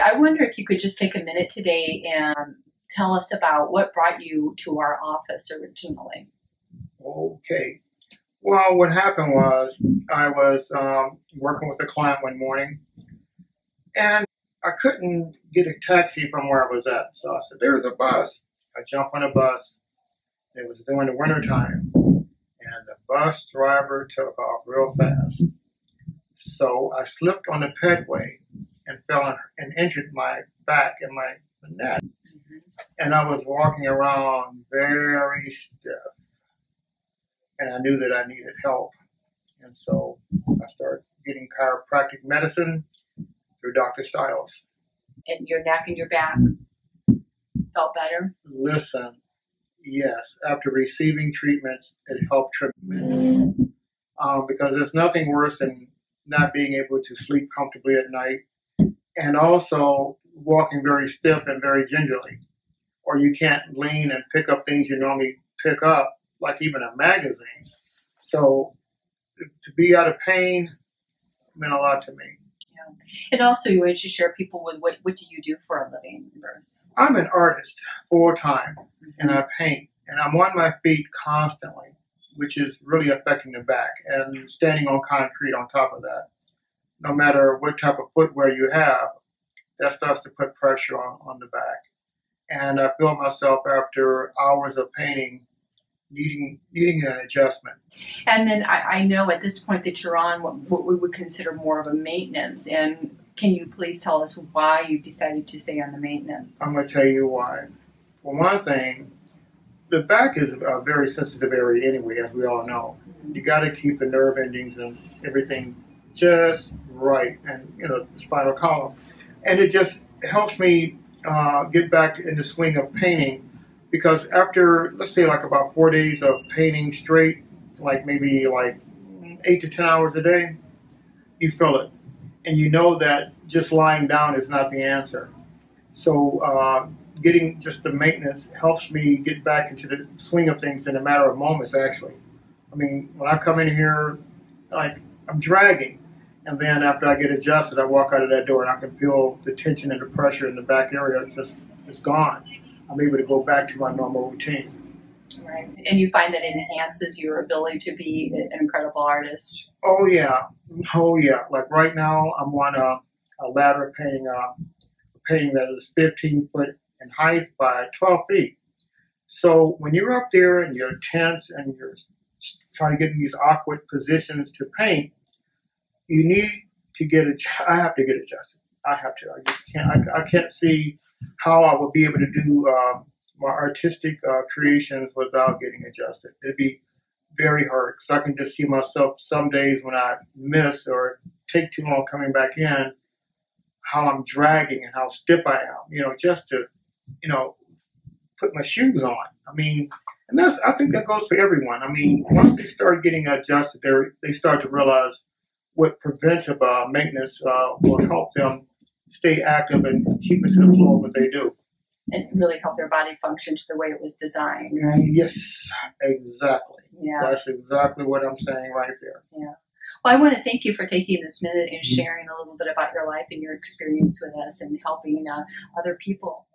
I wonder if you could just take a minute today and tell us about what brought you to our office originally. Okay. Well, what happened was I was working with a client one morning, and I couldn't get a taxi from where I was at. So I said, there's a bus. I jumped on a bus. It was during the wintertime, and the bus driver took off real fast. So I slipped on the pedway and fell and injured my back and my neck. And I was walking around very stiff. And I knew that I needed help. And so I started getting chiropractic medicine through Dr. Stiles. And your neck and your back felt better? Listen, yes. After receiving treatments, it helped tremendously. Because there's nothing worse than not being able to sleep comfortably at night, and also walking very stiff and very gingerly. Or you can't lean and pick up things you normally pick up, like even a magazine. So to be out of pain meant a lot to me. Yeah. And also you wanted to share people with what do you do for a living, Bruce? I'm an artist full time, and I paint. And I'm on my feet constantly, which is really affecting the back, and standing on concrete on top of that. No matter what type of footwear you have, that starts to put pressure on the back. And I feel myself after hours of painting needing an adjustment. And then I know at this point that you're on what we would consider more of a maintenance. And can you please tell us why you decided to stay on the maintenance? I'm going to tell you why. For one thing, the back is a very sensitive area anyway, as we all know. You got to keep the nerve endings and everything just right, and the spinal column. And it just helps me get back in the swing of painting. Because after, let's say, like about 4 days of painting straight, like maybe 8 to 10 hours a day, you feel it. And you know that just lying down is not the answer. So getting just the maintenance helps me get back into the swing of things in a matter of moments, actually. I mean, when I come in here, I'm dragging. And then after I get adjusted, I walk out of that door and I can feel the tension and the pressure in the back area. It's gone. I'm able to go back to my normal routine. Right. And you find that it enhances your ability to be an incredible artist? Oh, yeah. Oh, yeah. Like right now, I'm on a ladder painting a painting that is 15 foot in height by 12 feet. So when you're up there and you're tense and you're trying to get in these awkward positions to paint, you need to I have to get adjusted. I have to. I just can't. I can't see how I would be able to do my artistic creations without getting adjusted. It'd be very hard because I can just see myself some days when I miss or take too long coming back in, how I'm dragging and how stiff I am, just to, put my shoes on. I mean, and I think that goes for everyone. I mean, once they start getting adjusted, they start to realize what preventive maintenance will help them stay active and keep it to the flow of what they do. And really help their body function to the way it was designed. Yes, exactly. Yeah. That's exactly what I'm saying right there. Yeah. Well, I want to thank you for taking this minute and sharing a little bit about your life and your experience with us and helping other people.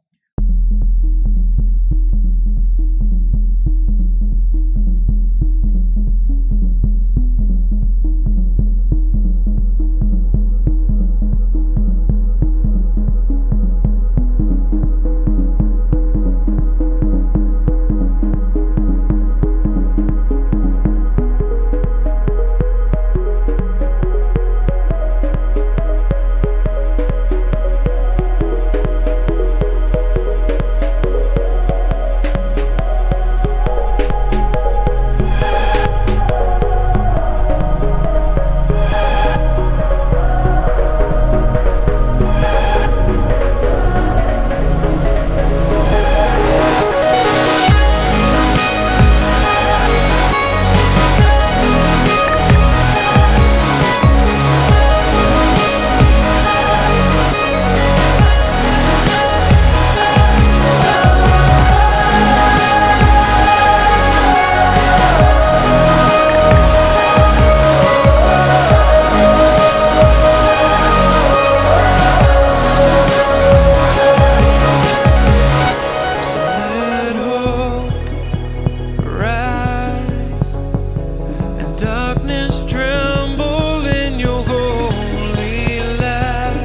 darkness tremble in your holy light.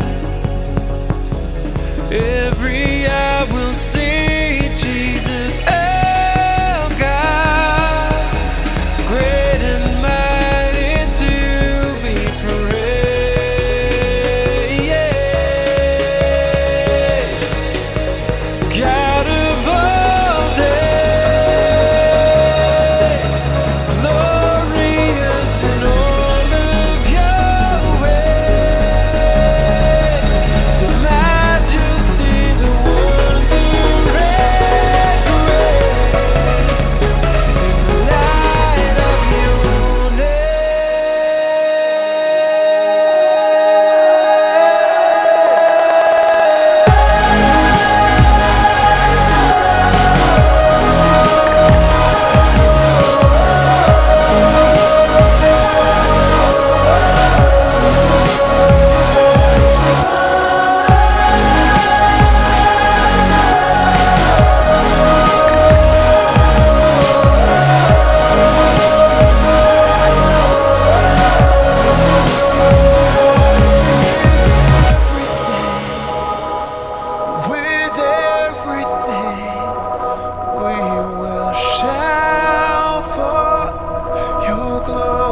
Every eye will see Jesus, our God, great and mighty to be praised. God of all days, glorious in all of your ways, the majesty, the wonder and grace, in the light of your with everything, we will shout for your glory.